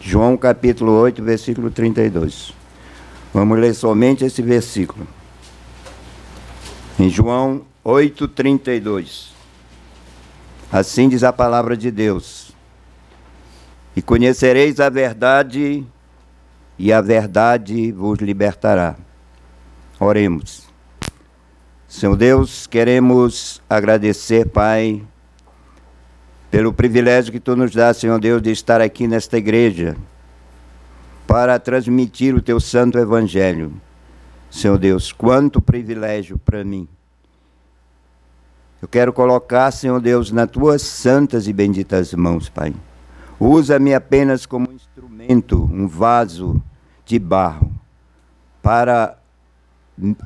João capítulo 8, versículo 32. Vamos ler somente esse versículo. Em João 8, 32. Assim diz a palavra de Deus. E conhecereis a verdade, e a verdade vos libertará. Oremos. Senhor Deus, queremos agradecer, Pai, pelo privilégio que Tu nos dá, Senhor Deus, de estar aqui nesta igreja para transmitir o Teu santo evangelho. Senhor Deus, quanto privilégio para mim. Eu quero colocar, Senhor Deus, nas Tuas santas e benditas mãos, Pai. Usa-me apenas como instrumento, um vaso de barro para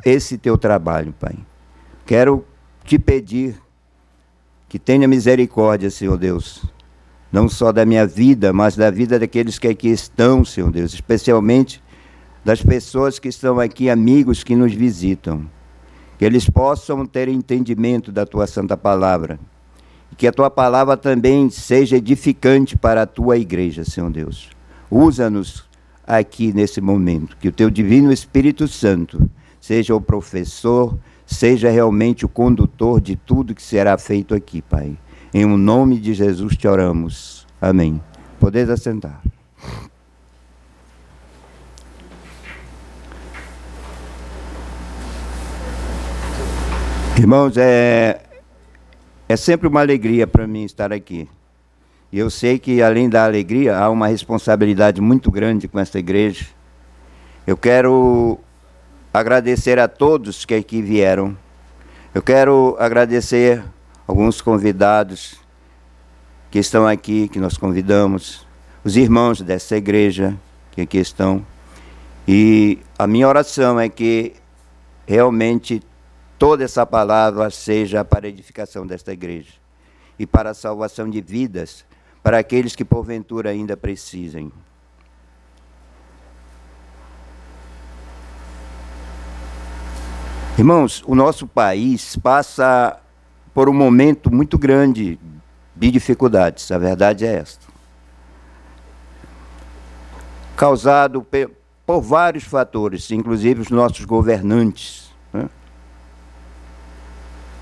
esse Teu trabalho, Pai. Quero Te pedir que tenha misericórdia, Senhor Deus, não só da minha vida, mas da vida daqueles que aqui estão, Senhor Deus, especialmente das pessoas que estão aqui, amigos que nos visitam. Que eles possam ter entendimento da Tua santa palavra. E que a Tua palavra também seja edificante para a Tua igreja, Senhor Deus. Usa-nos aqui nesse momento. Que o Teu divino Espírito Santo seja o professor, seja realmente o condutor de tudo que será feito aqui, Pai. Em o nome de Jesus te oramos. Amém. Podeis assentar. Irmãos, é sempre uma alegria para mim estar aqui. E eu sei que, além da alegria, há uma responsabilidade muito grande com esta igreja. Eu quero agradecer a todos que aqui vieram. Eu quero agradecer alguns convidados que estão aqui, que nós convidamos, os irmãos dessa igreja que aqui estão. E a minha oração é que realmente toda essa palavra seja para a edificação desta igreja e para a salvação de vidas, para aqueles que porventura ainda precisem. Irmãos, o nosso país passa por um momento muito grande de dificuldades, a verdade é esta. Causado por vários fatores, inclusive os nossos governantes, né?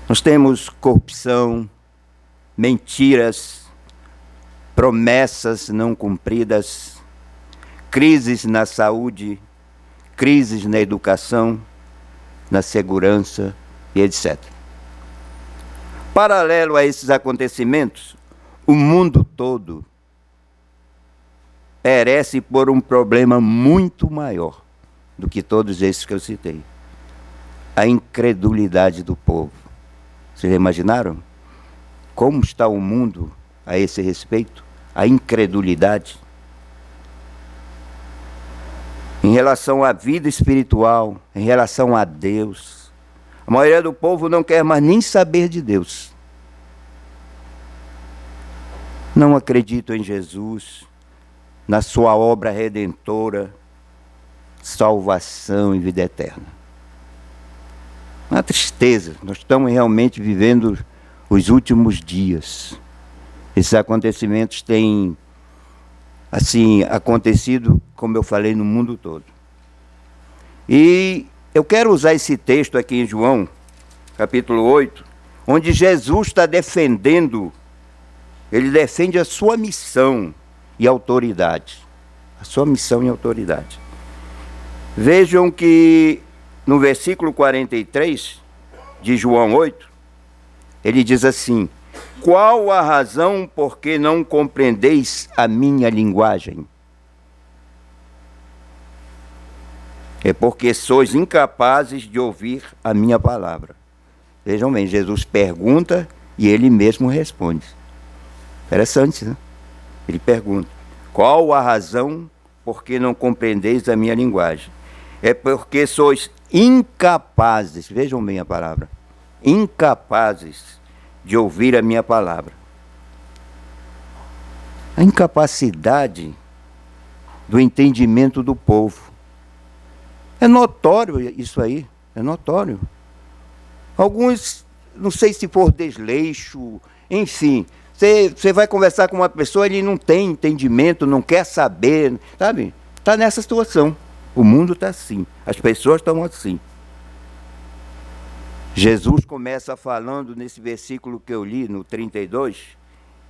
Nós temos corrupção, mentiras, promessas não cumpridas, crises na saúde, crises na educação, na segurança e etc. Paralelo a esses acontecimentos, o mundo todo perece por um problema muito maior do que todos esses que eu citei. A incredulidade do povo. Vocês já imaginaram como está o mundo a esse respeito? A incredulidade. Em relação à vida espiritual, em relação a Deus. A maioria do povo não quer mais nem saber de Deus. Não acredito em Jesus, na sua obra redentora, salvação e vida eterna. Uma tristeza, nós estamos realmente vivendo os últimos dias. Esses acontecimentos têm, assim, acontecido, como eu falei, no mundo todo. E eu quero usar esse texto aqui em João, capítulo 8, onde Jesus está defendendo, ele defende a sua missão e autoridade. A sua missão e autoridade. Vejam que no versículo 43 de João 8, ele diz assim: qual a razão por que não compreendeis a minha linguagem? É porque sois incapazes de ouvir a minha palavra. Vejam bem, Jesus pergunta e ele mesmo responde. Interessante, né? Ele pergunta: qual a razão por que não compreendeis a minha linguagem? É porque sois incapazes, vejam bem a palavra, incapazes de ouvir a minha palavra. A incapacidade do entendimento do povo. É notório isso aí, é notório. Alguns, não sei se por desleixo, enfim, Você vai conversar com uma pessoa, ele não tem entendimento, não quer saber, sabe? Está nessa situação. O mundo está assim. As pessoas estão assim. Jesus começa falando nesse versículo que eu li, no 32,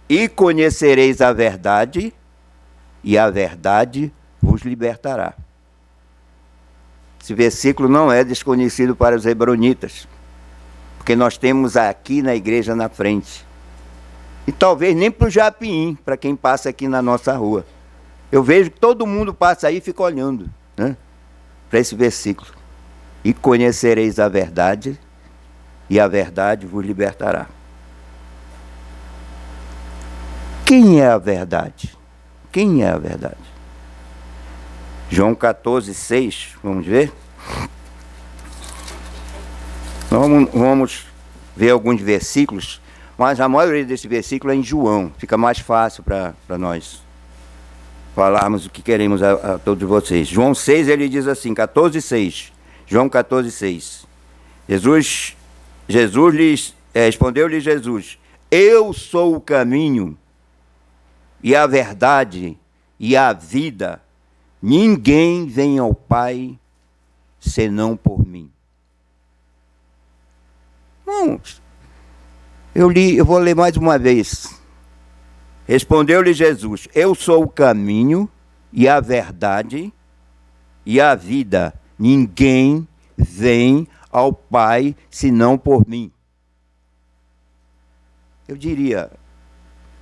e conhecereis a verdade, e a verdade vos libertará. Esse versículo não é desconhecido para os hebronitas, porque nós temos aqui na igreja na frente. E talvez nem para o Japim, para quem passa aqui na nossa rua. Eu vejo que todo mundo passa aí e fica olhando, né, para esse versículo. E conhecereis a verdade, e a verdade vos libertará. Quem é a verdade? Quem é a verdade? João 14, 6, vamos ver? Vamos ver alguns versículos, mas a maioria desse versículo é em João. Fica mais fácil para nós falarmos o que queremos a todos vocês. João 6, ele diz assim, 14, 6. João 14, 6. Respondeu-lhe Jesus, eu sou o caminho e a verdade e a vida. Ninguém vem ao Pai senão por mim. Irmãos, eu vou ler mais uma vez. Respondeu-lhe Jesus, eu sou o caminho e a verdade e a vida. Ninguém vem ao Pai senão por mim. Eu diria,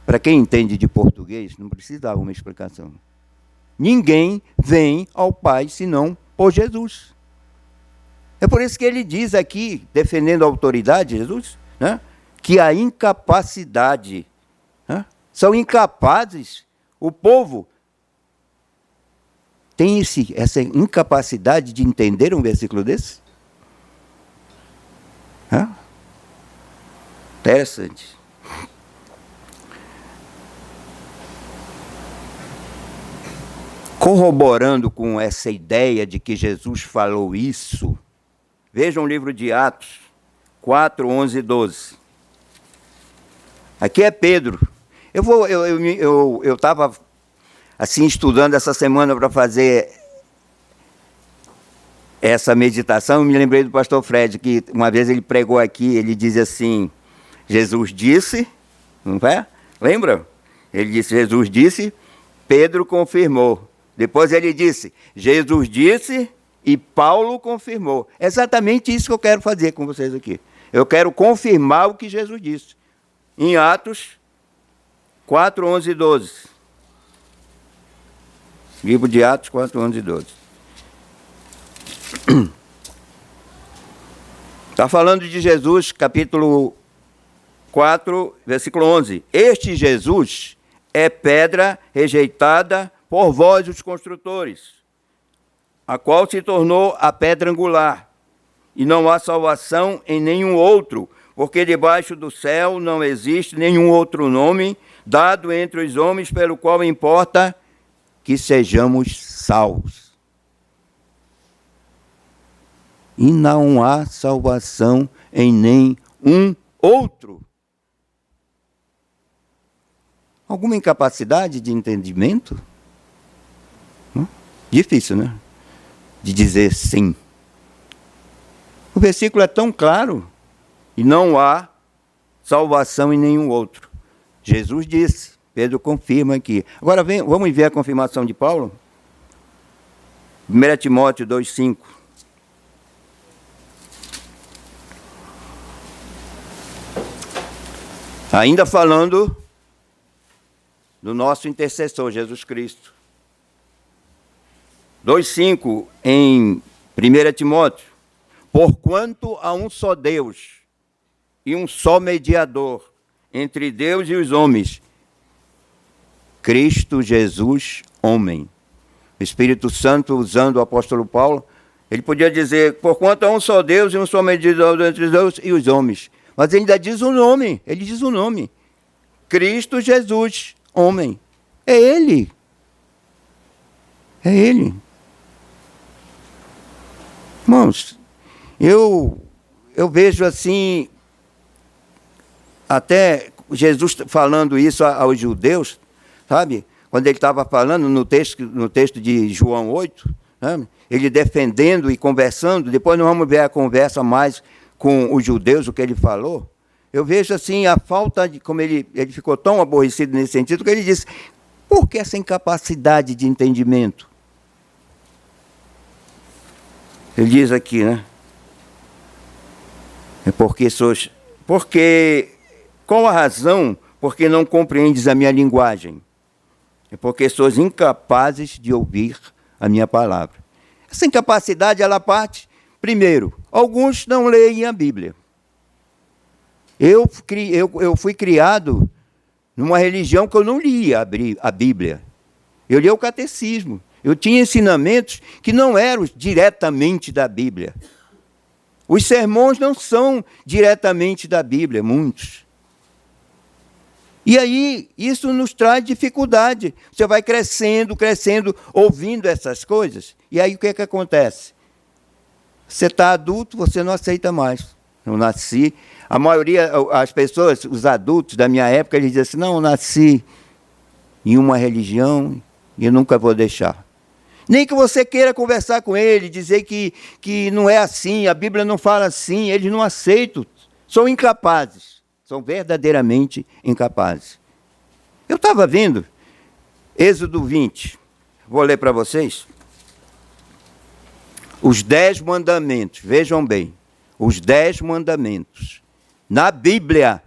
para quem entende de português, não precisa dar uma explicação. Ninguém vem ao Pai senão por Jesus. É por isso que ele diz aqui, defendendo a autoridade, Jesus, né, que a incapacidade, né, são incapazes, o povo tem essa incapacidade de entender um versículo desse? Interessante. Corroborando com essa ideia de que Jesus falou isso, vejam o livro de Atos 4, 11 e 12. Aqui é Pedro. Eu estava assim estudando essa semana para fazer essa meditação, eu me lembrei do pastor Fred, que uma vez ele pregou aqui, ele diz assim, Jesus disse, não é? Lembra? Ele disse, Jesus disse, Pedro confirmou. Depois ele disse, Jesus disse e Paulo confirmou. É exatamente isso que eu quero fazer com vocês aqui. Eu quero confirmar o que Jesus disse. Em Atos 4, 11 e 12. Livro de Atos 4, 11 e 12. Está falando de Jesus, capítulo 4, versículo 11. Este Jesus é pedra rejeitada por vós, os construtores, a qual se tornou a pedra angular. E não há salvação em nenhum outro, porque debaixo do céu não existe nenhum outro nome dado entre os homens pelo qual importa que sejamos salvos. E não há salvação em nenhum outro. Alguma incapacidade de entendimento? Difícil, né? De dizer sim. O versículo é tão claro. E não há salvação em nenhum outro. Jesus disse. Pedro confirma aqui. Agora vamos ver a confirmação de Paulo? 1 Timóteo 2,5. Ainda falando do nosso intercessor, Jesus Cristo. 2,5 em 1 Timóteo. Porquanto há um só Deus e um só mediador entre Deus e os homens, Cristo Jesus, homem. O Espírito Santo, usando o apóstolo Paulo, ele podia dizer, porquanto há um só Deus e um só mediador entre Deus e os homens. Mas ele ainda diz o nome, ele diz o nome. Cristo Jesus, homem. É Ele. É Ele. Irmãos, eu vejo assim, até Jesus falando isso aos judeus, sabe? Quando ele estava falando no texto de João 8, sabe? Ele defendendo e conversando, depois nós vamos ver a conversa mais com os judeus, o que ele falou. Eu vejo assim a falta de, como ele ficou tão aborrecido nesse sentido, que ele disse, por que essa incapacidade de entendimento? Ele diz aqui, né? É porque, qual a razão? Porque não compreendes a minha linguagem. É porque sois incapazes de ouvir a minha palavra. Essa incapacidade, ela parte, primeiro, alguns não leem a Bíblia. Eu fui criado numa religião que eu não lia a Bíblia. Eu lia o catecismo. Eu tinha ensinamentos que não eram diretamente da Bíblia. Os sermões não são diretamente da Bíblia, muitos. E aí, isso nos traz dificuldade. Você vai crescendo, ouvindo essas coisas. E aí, o que é que acontece? Você está adulto, você não aceita mais. Eu nasci... A maioria, as pessoas, os adultos da minha época, eles dizem assim, não, eu nasci em uma religião e eu nunca vou deixar. Nem que você queira conversar com ele, dizer que não é assim, a Bíblia não fala assim, eles não aceitam, são incapazes, são verdadeiramente incapazes. Eu estava vendo Êxodo 20, vou ler para vocês. Os 10 mandamentos, vejam bem, os 10 mandamentos. Na Bíblia,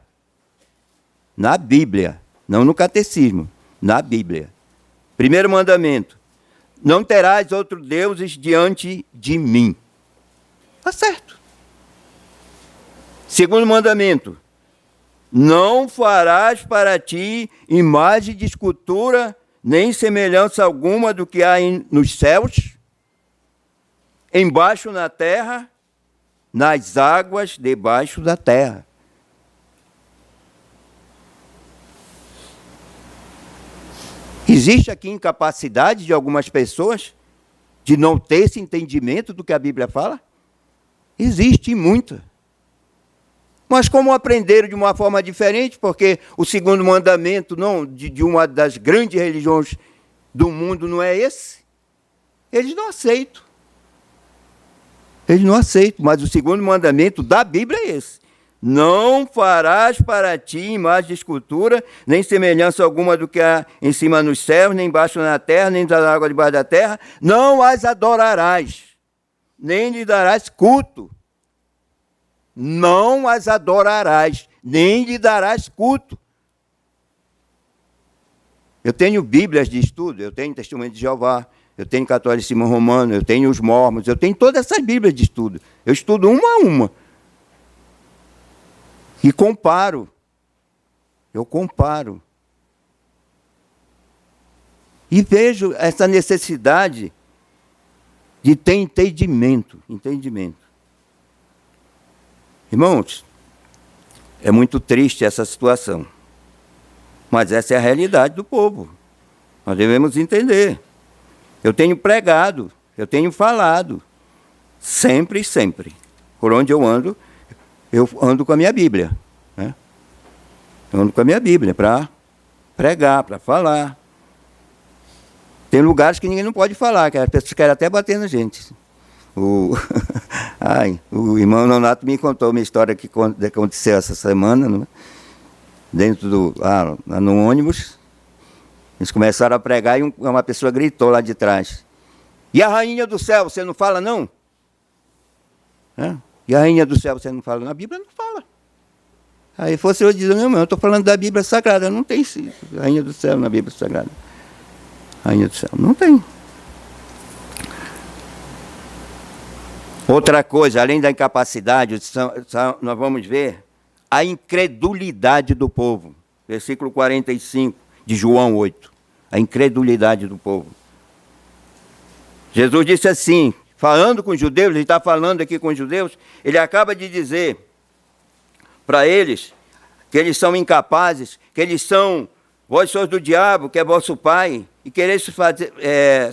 não no catecismo, na Bíblia. Primeiro mandamento, não terás outros deuses diante de mim. Está certo. Segundo mandamento, não farás para ti imagem de escultura, nem semelhança alguma do que há nos céus, embaixo na terra, nas águas debaixo da terra. Existe aqui incapacidade de algumas pessoas de não ter esse entendimento do que a Bíblia fala? Existe muita. Mas como aprenderam de uma forma diferente, porque o segundo mandamento de uma das grandes religiões do mundo não é esse, eles não aceitam. Eles não aceitam, mas o segundo mandamento da Bíblia é esse. Não farás para ti imagem de escultura, nem semelhança alguma do que há em cima nos céus, nem embaixo na terra, nem das águas debaixo da terra. Não as adorarás, nem lhe darás culto. Não as adorarás, nem lhe darás culto. Eu tenho Bíblias de estudo, eu tenho Testemunho de Jeová, eu tenho Catolicismo Romano, eu tenho os Mormons, eu tenho todas essas Bíblias de estudo. Eu estudo uma a uma. E comparo. Eu comparo. E vejo essa necessidade de ter entendimento. Irmãos, é muito triste essa situação. Mas essa é a realidade do povo. Nós devemos entender. Eu tenho pregado, eu tenho falado. Sempre. Por onde eu ando com a minha Bíblia. Né? Eu ando com a minha Bíblia para pregar, para falar. Tem lugares que ninguém não pode falar, que as pessoas querem até bater na gente. O irmão Nonato me contou uma história que aconteceu essa semana, né? Dentro no ônibus. Eles começaram a pregar e uma pessoa gritou lá de trás. E a rainha do céu, você não fala não? E a rainha do céu, você não fala? Na Bíblia não fala. Aí fosse eu dizer, não, eu estou falando da Bíblia Sagrada, não tem rainha do céu na Bíblia Sagrada. Rainha do céu, não tem. Outra coisa, além da incapacidade, nós vamos ver a incredulidade do povo. Versículo 45 de João 8. A incredulidade do povo. Jesus disse assim, falando com os judeus, ele está falando aqui com os judeus, ele acaba de dizer para eles que eles são incapazes, que eles são, vós sois do diabo, que é vosso pai, e quereis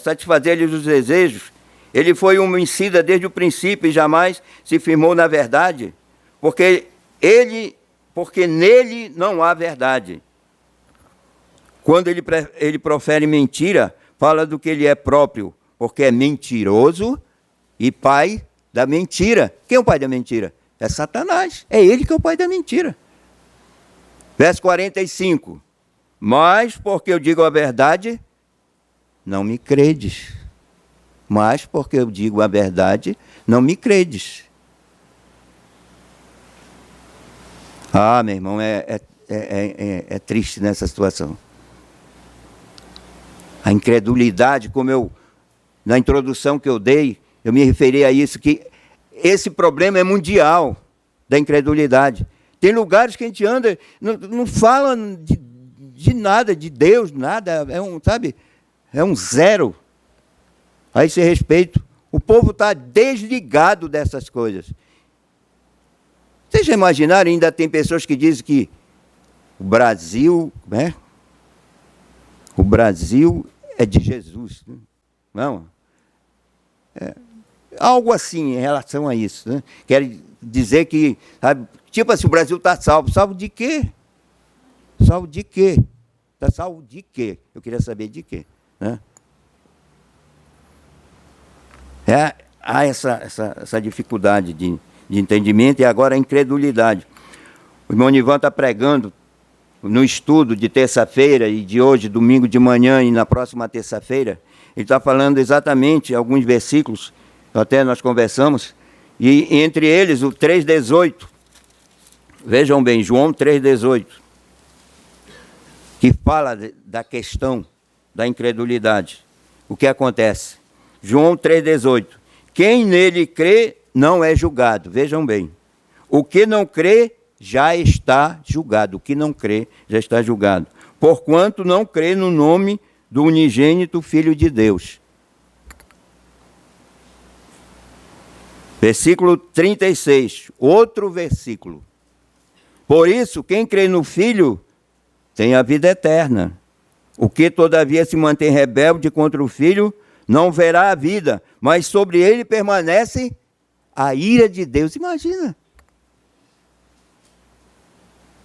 satisfazer-lhes os desejos. Ele foi um homicida desde o princípio e jamais se firmou na verdade, porque ele porque nele não há verdade. Quando ele profere mentira, fala do que ele é próprio, porque é mentiroso e pai da mentira. Quem é o pai da mentira? É Satanás. É ele que é o pai da mentira. Verso 45. Mas porque eu digo a verdade, não me credes. Mas porque eu digo a verdade, não me credes. Ah, meu irmão, é triste nessa situação. A incredulidade, como eu, na introdução que eu dei, eu me referi a isso, que esse problema é mundial, da incredulidade. Tem lugares que a gente anda, não fala de nada, de Deus, nada, sabe? É um zero a esse respeito. O povo está desligado dessas coisas. Vocês já imaginaram, ainda tem pessoas que dizem que o Brasil, né? O Brasil é de Jesus. Né? Não? Algo assim em relação a isso. Né? Quer dizer que, sabe, tipo assim, o Brasil está salvo. Salvo de quê? Salvo de quê? Está salvo de quê? Eu queria saber de quê. Né? Há essa dificuldade de entendimento e agora a incredulidade. O irmão Nivan está pregando no estudo de terça-feira e de hoje, domingo de manhã e na próxima terça-feira, ele está falando exatamente alguns versículos, até nós conversamos, e entre eles o 3,18. Vejam bem, João 3,18, que fala da questão da incredulidade. O que acontece? João 3,18. Quem nele crê não é julgado. Vejam bem. O que não crê já está julgado. O que não crê já está julgado. Porquanto não crê no nome do unigênito Filho de Deus. Versículo 36. Outro versículo. Por isso, quem crê no Filho tem a vida eterna. O que todavia se mantém rebelde contra o Filho não verá a vida, mas sobre ele permanece a ira de Deus. Imagina.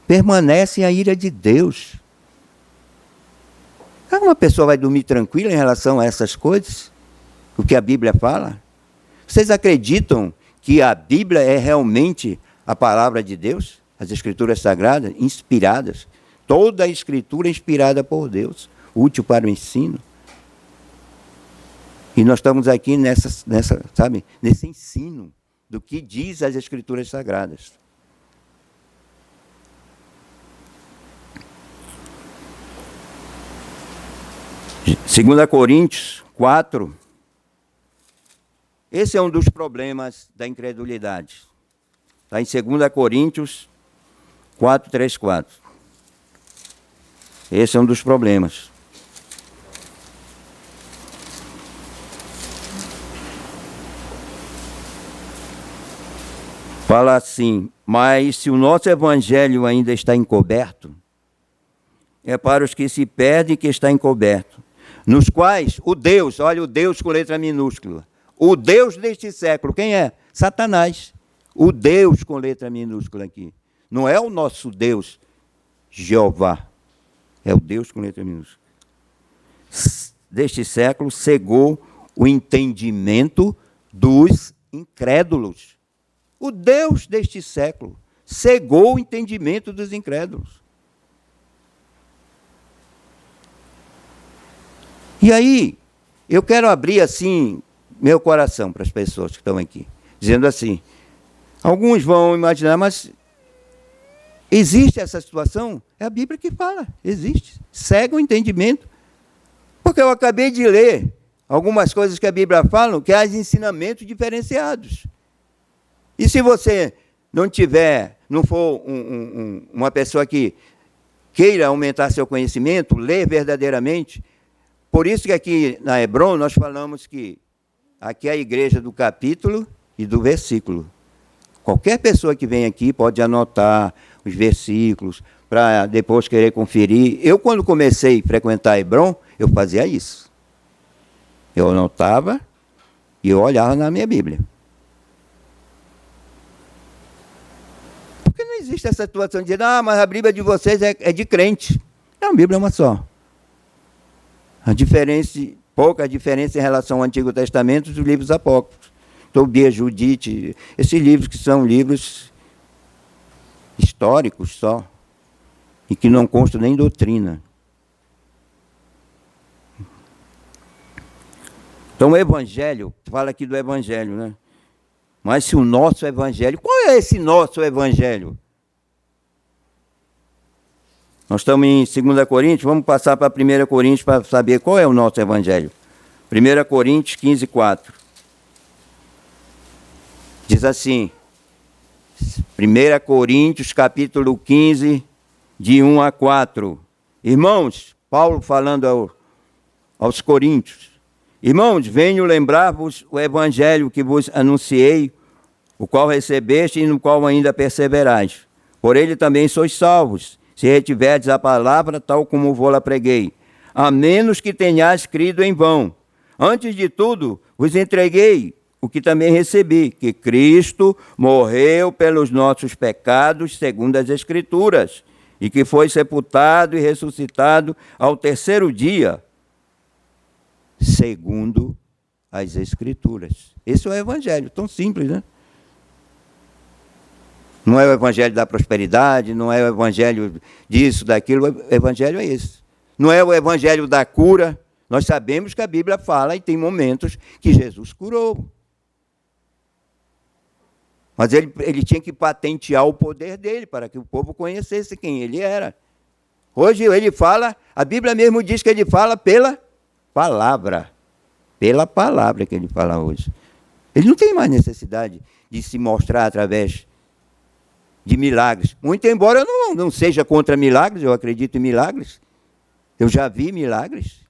Permanece a ira de Deus. Uma pessoa vai dormir tranquila em relação a essas coisas? O que a Bíblia fala? Vocês acreditam que a Bíblia é realmente a palavra de Deus? As Escrituras Sagradas, inspiradas. Toda a Escritura é inspirada por Deus, útil para o ensino. E nós estamos aqui nesse ensino do que diz as Escrituras Sagradas. Segunda Coríntios 4. Esse é um dos problemas da incredulidade. Está em 2 Coríntios 4, 3, 4. Esse é um dos problemas. Fala assim: mas se o nosso evangelho ainda está encoberto, é para os que se perdem que está encoberto, nos quais o Deus, olha o Deus com letra minúscula, o Deus deste século, quem é? Satanás. O Deus com letra minúscula aqui. Não é o nosso Deus, Jeová. É o Deus com letra minúscula. Deste século cegou o entendimento dos incrédulos. O Deus deste século cegou o entendimento dos incrédulos. E aí, eu quero abrir assim meu coração para as pessoas que estão aqui, dizendo assim, alguns vão imaginar, mas existe essa situação? É a Bíblia que fala, existe. Cega o entendimento. Porque eu acabei de ler algumas coisas que a Bíblia fala, que há ensinamentos diferenciados. E se você não for uma pessoa que queira aumentar seu conhecimento, ler verdadeiramente, por isso que aqui na Hebron nós falamos que aqui é a igreja do capítulo e do versículo. Qualquer pessoa que vem aqui pode anotar os versículos para depois querer conferir. Eu, quando comecei a frequentar Hebron, eu fazia isso. Eu anotava e eu olhava na minha Bíblia. Porque não existe essa situação de dizer, mas a Bíblia de vocês é de crente. Não, a Bíblia é uma só. Pouca diferença em relação ao Antigo Testamento dos livros apócrifos. Tobias, Judite, esses livros que são livros históricos só, e que não constam nem doutrina. Então o Evangelho, fala aqui do Evangelho, né? Mas se o nosso Evangelho, qual é esse nosso Evangelho? Nós estamos em 2 Coríntios, vamos passar para 1 Coríntios para saber qual é o nosso Evangelho. 1 Coríntios 15, 4. Diz assim, 1 Coríntios capítulo 15, de 1 a 4. Irmãos, Paulo falando aos coríntios, irmãos, venho lembrar-vos o evangelho que vos anunciei, o qual recebeste e no qual ainda perseverais. Por ele também sois salvos, se retiverdes a palavra tal como vou-la preguei, a menos que tenhais crido em vão. Antes de tudo, vos entreguei o que também recebi, que Cristo morreu pelos nossos pecados, segundo as Escrituras, e que foi sepultado e ressuscitado ao terceiro dia, segundo as Escrituras. Esse é o Evangelho, tão simples, né? Não é o Evangelho da prosperidade, não é o Evangelho disso, daquilo, o Evangelho é esse. Não é o Evangelho da cura. Nós sabemos que a Bíblia fala e tem momentos que Jesus curou. Mas ele tinha que patentear o poder dele para que o povo conhecesse quem ele era. Hoje ele fala, a Bíblia mesmo diz que ele fala pela palavra. Pela palavra que ele fala hoje. Ele não tem mais necessidade de se mostrar através de milagres. Muito embora eu não seja contra milagres, eu acredito em milagres. Eu já vi milagres.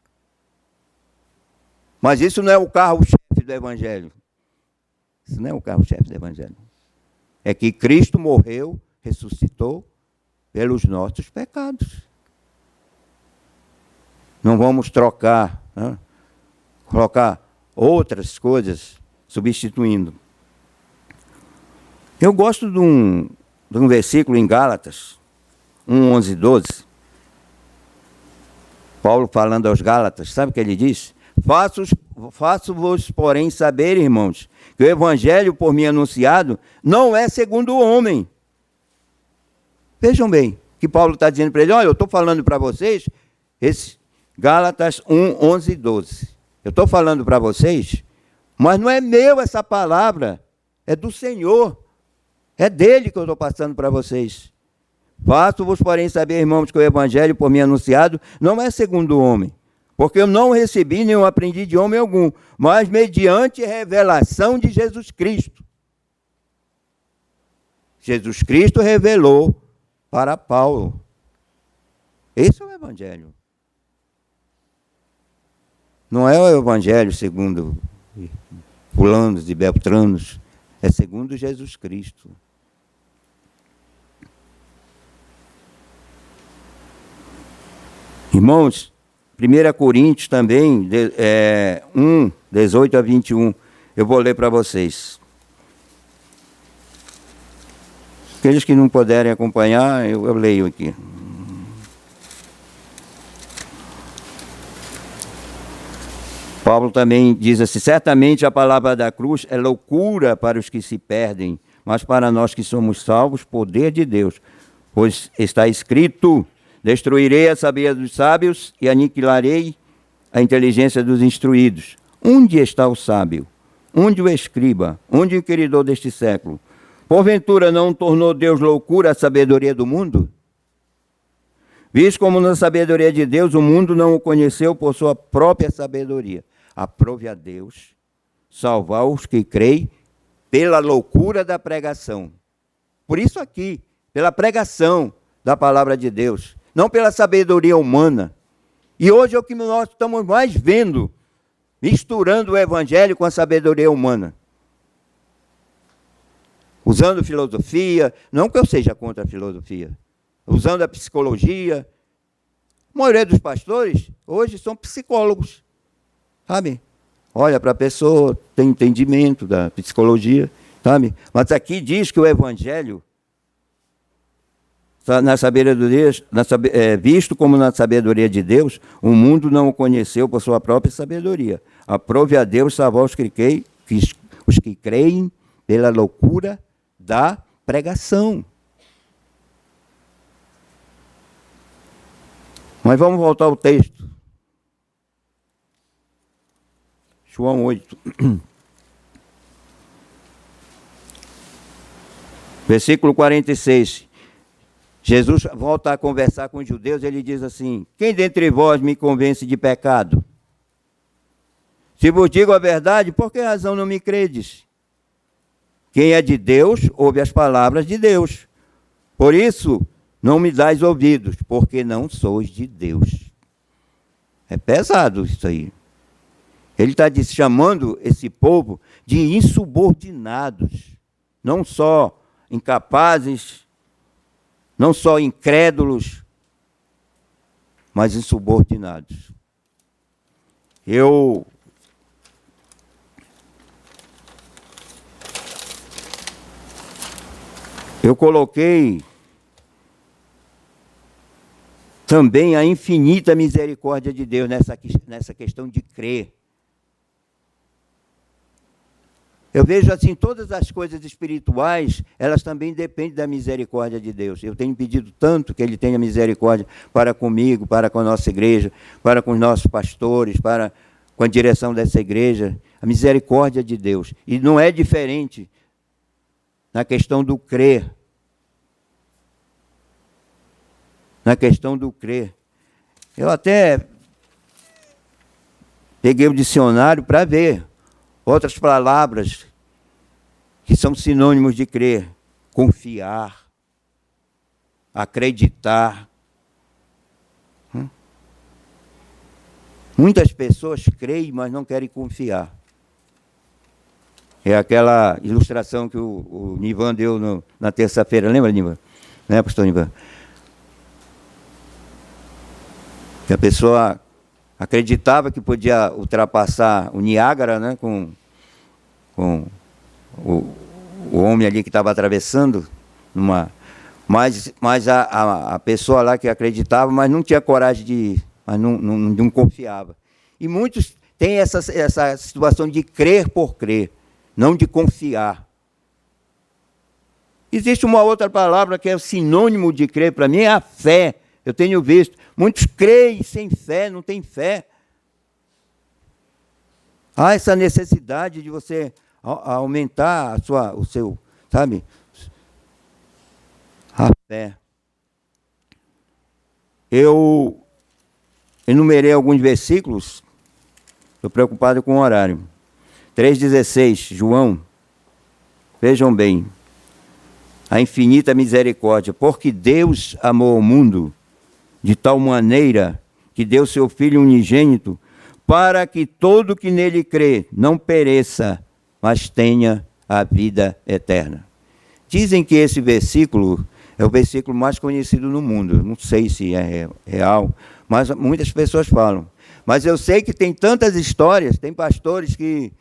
Mas isso não é o carro-chefe do Evangelho. Isso não é o carro-chefe do Evangelho. É que Cristo morreu, ressuscitou pelos nossos pecados. Não vamos trocar, né? Colocar outras coisas substituindo. Eu gosto de um versículo em Gálatas 1, 11 e 12. Paulo falando aos Gálatas, sabe o que ele diz? Faço-vos, porém, saber, irmãos, que o evangelho por mim anunciado não é segundo o homem. Vejam bem, que Paulo está dizendo para ele, olha, eu estou falando para vocês, esse Gálatas 1, 11 e 12. Eu estou falando para vocês, mas não é meu essa palavra, é do Senhor. É dele que eu estou passando para vocês. Faço-vos, porém, saber, irmãos, que o evangelho por mim anunciado não é segundo o homem. Porque eu não recebi nem eu aprendi de homem algum, mas mediante revelação de Jesus Cristo. Jesus Cristo revelou para Paulo. Esse é o Evangelho. Não é o Evangelho segundo fulanos e beltranos, é segundo Jesus Cristo. Irmãos, 1 Coríntios também, 1, 18 a 21, eu vou ler para vocês. Aqueles que não puderem acompanhar, eu leio aqui. Paulo também diz assim, certamente a palavra da cruz é loucura para os que se perdem, mas para nós que somos salvos, poder de Deus. Pois está escrito, destruirei a sabedoria dos sábios e aniquilarei a inteligência dos instruídos. Onde está o sábio? Onde o escriba? Onde o inquiridor deste século? Porventura não tornou Deus loucura a sabedoria do mundo? Visto como na sabedoria de Deus o mundo não o conheceu por sua própria sabedoria. Aprove a Deus salvar os que creem pela loucura da pregação. Por isso aqui, pela pregação da palavra de Deus, não pela sabedoria humana. E hoje é o que nós estamos mais vendo, misturando o evangelho com a sabedoria humana. Usando filosofia, não que eu seja contra a filosofia, usando a psicologia. A maioria dos pastores hoje são psicólogos, sabe? Olha para a pessoa, tem entendimento da psicologia, sabe? Mas aqui diz que o evangelho na sabedoria, visto como na sabedoria de Deus, o mundo não o conheceu por sua própria sabedoria. Aprove a Deus salvar os que creem pela loucura da pregação. Mas vamos voltar ao texto. João 8. Versículo 46. Jesus volta a conversar com os judeus, ele diz assim: quem dentre vós me convence de pecado? Se vos digo a verdade, por que razão não me credes? Quem é de Deus, ouve as palavras de Deus. Por isso, não me dais ouvidos, porque não sois de Deus. É pesado isso aí. Ele está chamando esse povo de insubordinados, não só incapazes, não só incrédulos, mas insubordinados. Eu coloquei também a infinita misericórdia de Deus nessa questão de crer. Eu vejo assim, todas as coisas espirituais, elas também dependem da misericórdia de Deus. Eu tenho pedido tanto que Ele tenha misericórdia para comigo, para com a nossa igreja, para com os nossos pastores, para com a direção dessa igreja. A misericórdia de Deus. E não é diferente na questão do crer. Na questão do crer. Eu até peguei o dicionário para ver outras palavras que são sinônimos de crer: confiar, acreditar. Muitas pessoas creem, mas não querem confiar. É aquela ilustração que o Nivan deu na terça-feira. Lembra, Nivan? Né, pastor Nivan? Que a pessoa acreditava que podia ultrapassar o Niágara, né, com o homem ali que estava atravessando, mas a pessoa lá que acreditava, mas não tinha coragem de ir, mas não confiava. E muitos têm essa situação de crer por crer, não de confiar. Existe uma outra palavra que é sinônimo de crer, para mim é a fé. Eu tenho visto, muitos creem sem fé, não têm fé. Há essa necessidade de você aumentar o seu, sabe? A fé. Eu enumerei alguns versículos, estou preocupado com o horário. 3,16, João, vejam bem. A infinita misericórdia, porque Deus amou o mundo de tal maneira que deu seu Filho unigênito, para que todo que nele crê não pereça, mas tenha a vida eterna. Dizem que esse versículo é o versículo mais conhecido no mundo. Não sei se é real, mas muitas pessoas falam. Mas eu sei que tem tantas histórias, tem pastores que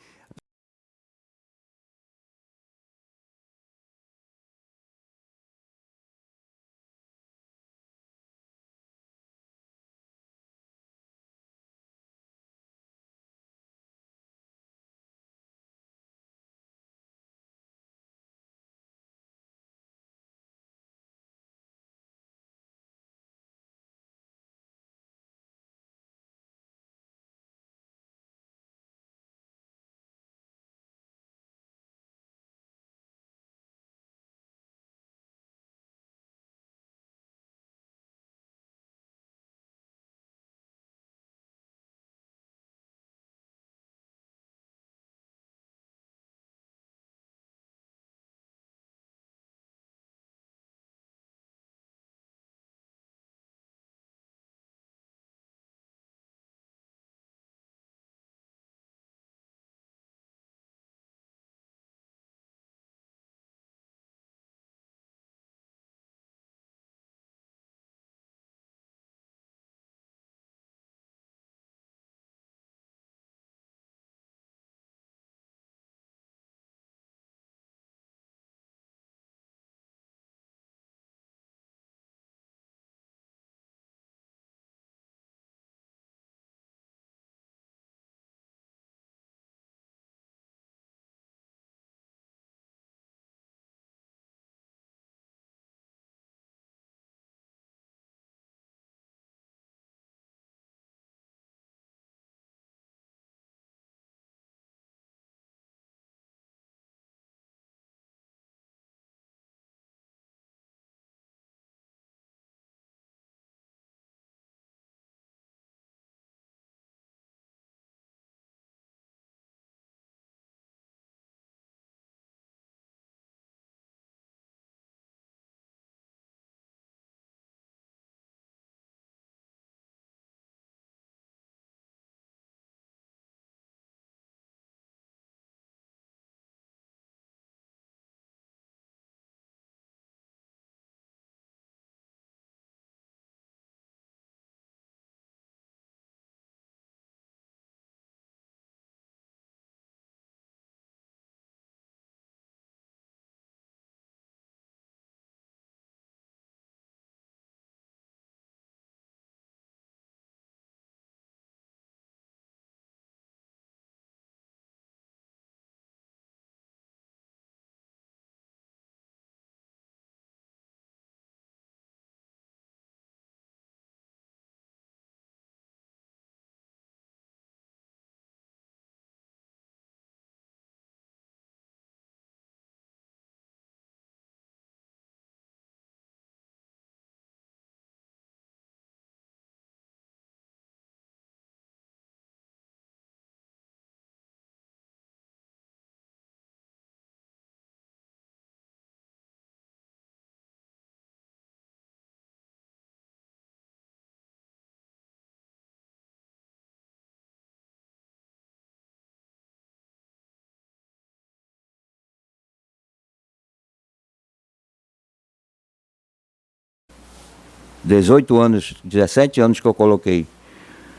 18 anos, 17 anos que eu coloquei.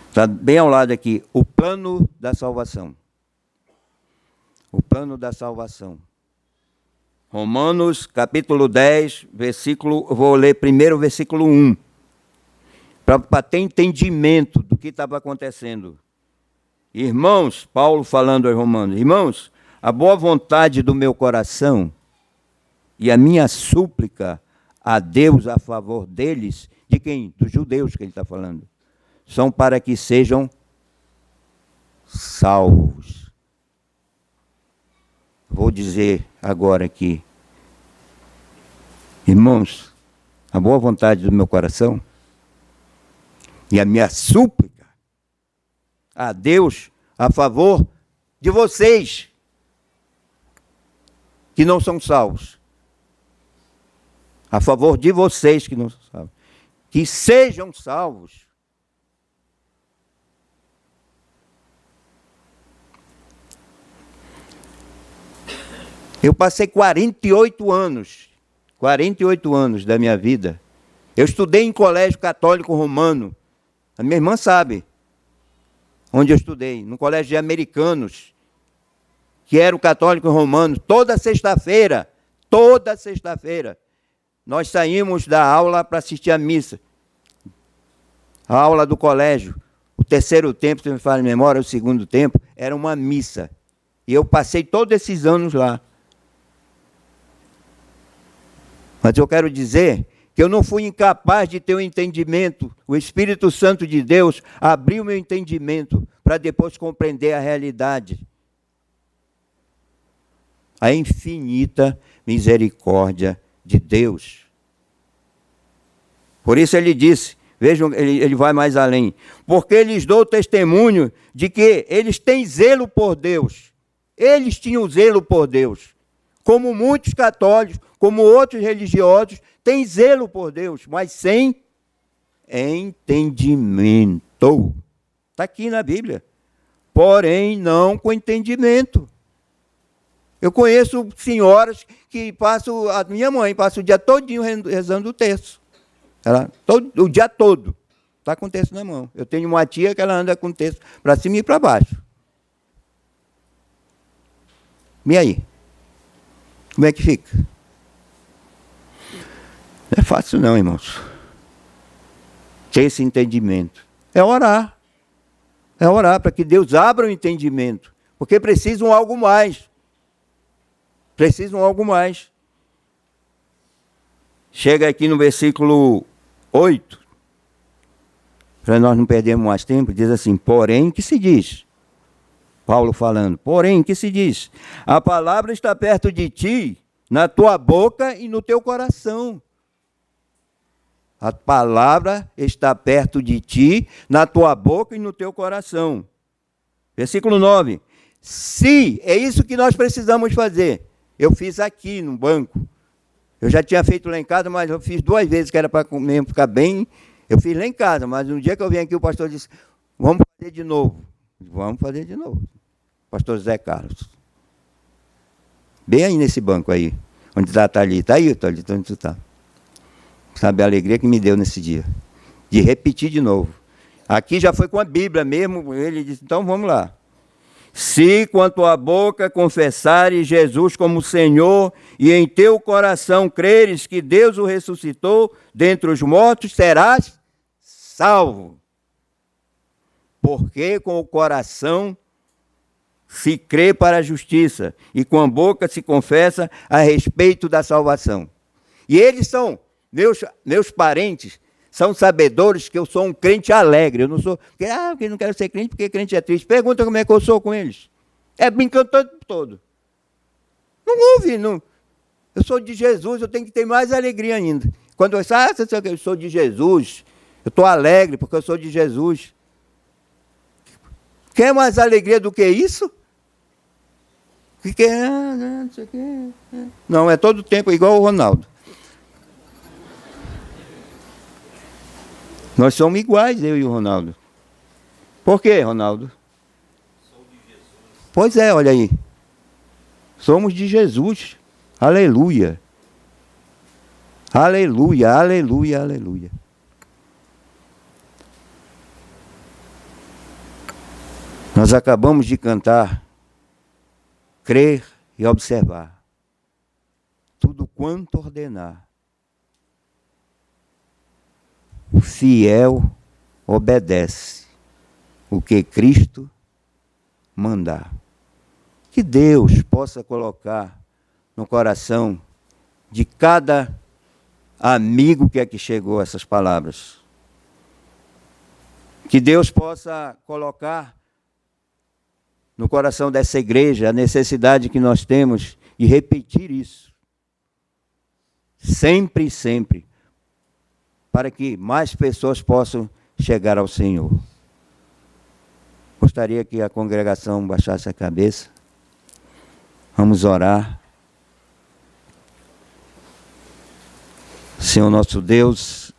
Está bem ao lado aqui, o plano da salvação. O plano da salvação. Romanos, capítulo 10, versículo, vou ler primeiro o versículo 1. Para ter entendimento do que estava acontecendo. Irmãos, Paulo falando aos Romanos, irmãos, a boa vontade do meu coração e a minha súplica a Deus a favor deles, de quem? Dos judeus que ele está falando, são para que sejam salvos. Vou dizer agora aqui, irmãos, a boa vontade do meu coração e a minha súplica a Deus a favor de vocês que não são salvos. A favor de vocês que não são salvos. Que sejam salvos. Eu passei 48 anos da minha vida. Eu estudei em colégio católico romano. A minha irmã sabe onde eu estudei, no colégio de americanos, que era o católico romano. Toda sexta-feira, nós saímos da aula para assistir a missa. A aula do colégio, o terceiro tempo, se me fala em memória, o segundo tempo, era uma missa. E eu passei todos esses anos lá. Mas eu quero dizer que eu não fui incapaz de ter um entendimento. O Espírito Santo de Deus abriu meu entendimento para depois compreender a realidade. A infinita misericórdia de Deus. Por isso ele disse, vejam, ele vai mais além. Porque lhes dou testemunho de que eles têm zelo por Deus. Eles tinham zelo por Deus. Como muitos católicos, como outros religiosos, têm zelo por Deus, mas sem entendimento. Está aqui na Bíblia. Porém, não com entendimento. Eu conheço senhoras que passam, a minha mãe passa o dia todinho rezando o terço. O dia todo. Está com o terço na mão. Eu tenho uma tia que ela anda com o terço para cima e para baixo. E aí? Como é que fica? Não é fácil não, irmãos. Ter esse entendimento. É orar. É orar para que Deus abra o entendimento. Porque precisam algo mais. Precisam algo mais. Chega aqui no versículo 8. Para nós não perdermos mais tempo, diz assim, porém, que se diz? Paulo falando, porém, que se diz? A palavra está perto de ti, na tua boca e no teu coração. A palavra está perto de ti, na tua boca e no teu coração. Versículo 9. Se, é isso que nós precisamos fazer. Eu fiz aqui no banco. Eu já tinha feito lá em casa, mas eu fiz 2 vezes, que era para mesmo ficar bem. Eu fiz lá em casa, mas um dia que eu vim aqui, o pastor disse, vamos fazer de novo. Vamos fazer de novo. Pastor José Carlos. Bem aí nesse banco aí, onde está ali. Está aí, Thalita, onde tu está. Sabe a alegria que me deu nesse dia. De repetir de novo. Aqui já foi com a Bíblia mesmo. Ele disse, então vamos lá. Se com a tua boca confessares Jesus como Senhor e em teu coração creres que Deus o ressuscitou dentre os mortos, serás salvo. Porque com o coração se crê para a justiça e com a boca se confessa a respeito da salvação. E eles são, meus parentes, são sabedores que eu sou um crente alegre. Eu não sou, porque eu não quero ser crente porque crente é triste. Pergunta como é que eu sou com eles. É brincando todo. Não ouve, não. Eu sou de Jesus, eu tenho que ter mais alegria ainda. Quando eu eu sou de Jesus, eu estou alegre porque eu sou de Jesus. Quer mais alegria do que isso? Não, é todo tempo igual o Ronaldo. Nós somos iguais, eu e o Ronaldo. Por quê, Ronaldo? Sou de Jesus. Pois é, olha aí. Somos de Jesus. Aleluia. Aleluia, aleluia, aleluia. Nós acabamos de cantar, crer e observar. Tudo quanto ordenar. O fiel obedece o que Cristo mandar. Que Deus possa colocar no coração de cada amigo que aqui chegou essas palavras. Que Deus possa colocar no coração dessa igreja a necessidade que nós temos de repetir isso. Sempre e sempre. Para que mais pessoas possam chegar ao Senhor. Gostaria que a congregação baixasse a cabeça. Vamos orar. Senhor nosso Deus,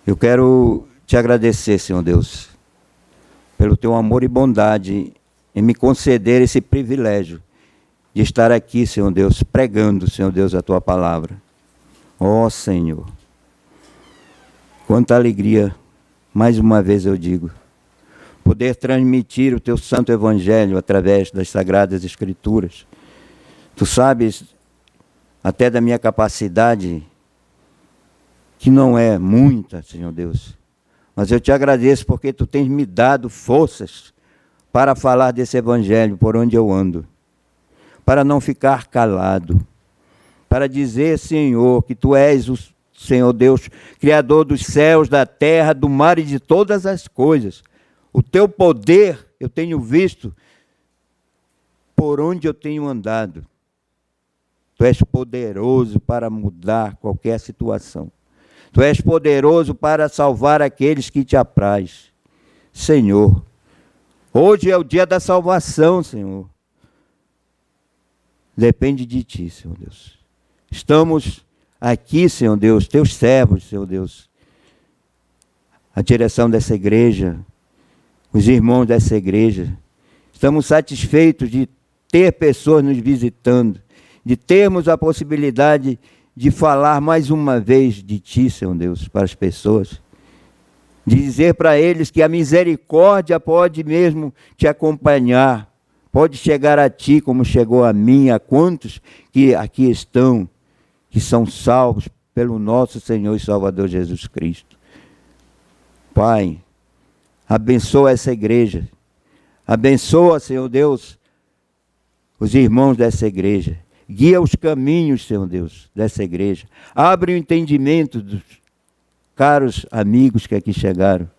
eu quero te agradecer, Senhor Deus, pelo teu amor e bondade em me conceder esse privilégio de estar aqui, Senhor Deus, pregando, Senhor Deus, a tua palavra. Ó Senhor, quanta alegria, mais uma vez eu digo, poder transmitir o teu santo evangelho através das sagradas escrituras. Tu sabes até da minha capacidade, que não é muita, Senhor Deus, mas eu te agradeço porque tu tens me dado forças para falar desse evangelho por onde eu ando, para não ficar calado, para dizer, Senhor, que tu és o Senhor Deus, Criador dos céus, da terra, do mar e de todas as coisas. O teu poder eu tenho visto por onde eu tenho andado. Tu és poderoso para mudar qualquer situação. Tu és poderoso para salvar aqueles que te apraz. Senhor, hoje é o dia da salvação, Senhor. Depende de ti, Senhor Deus. Estamos aqui, Senhor Deus, teus servos, Senhor Deus. A direção dessa igreja, os irmãos dessa igreja. Estamos satisfeitos de ter pessoas nos visitando, de termos a possibilidade de falar mais uma vez de ti, Senhor Deus, para as pessoas. De dizer para eles que a misericórdia pode mesmo te acompanhar, pode chegar a ti como chegou a mim, a quantos que aqui estão, que são salvos pelo nosso Senhor e Salvador Jesus Cristo. Pai, abençoa essa igreja. Abençoa, Senhor Deus, os irmãos dessa igreja. Guia os caminhos, Senhor Deus, dessa igreja. Abre o entendimento dos caros amigos que aqui chegaram.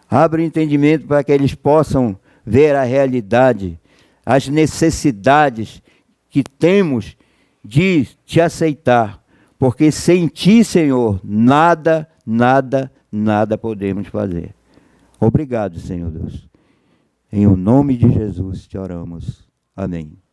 Abre o entendimento para que eles possam ver a realidade, as necessidades que temos de te aceitar. Porque sem ti, Senhor, nada podemos fazer. Obrigado, Senhor Deus. Em o nome de Jesus te oramos. Amém.